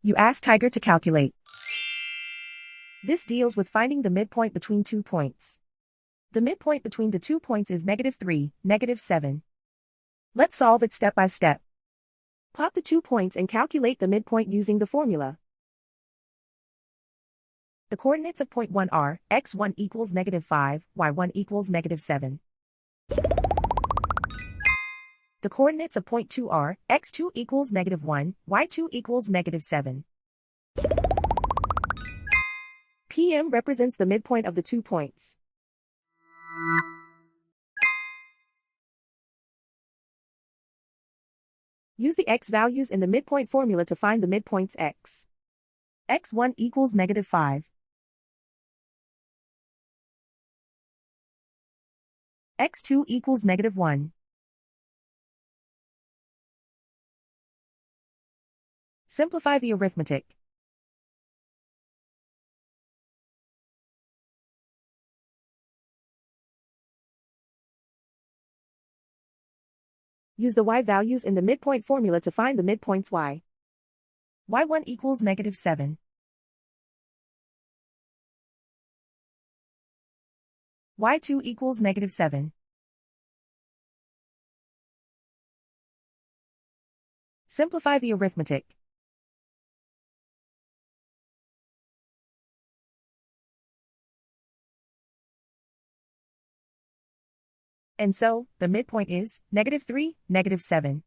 You ask Tiger to calculate. This deals with finding the midpoint between 2 points. The midpoint between the 2 points is -3, -7. Let's solve it step by step. Plot the 2 points and calculate the midpoint using the formula. The coordinates of point 1 are x1 equals -5, y1 equals -7. The coordinates of point 2 are x2 equals -1, y2 equals -7. PM represents the midpoint of the 2 points. Use the x values in the midpoint formula to find the midpoints x. x1 equals -5. x2 equals -1. Simplify the arithmetic. Use the y values in the midpoint formula to find the midpoints y. y1 equals -7. y2 equals -7. Simplify the arithmetic. And so, the midpoint is -3, -7.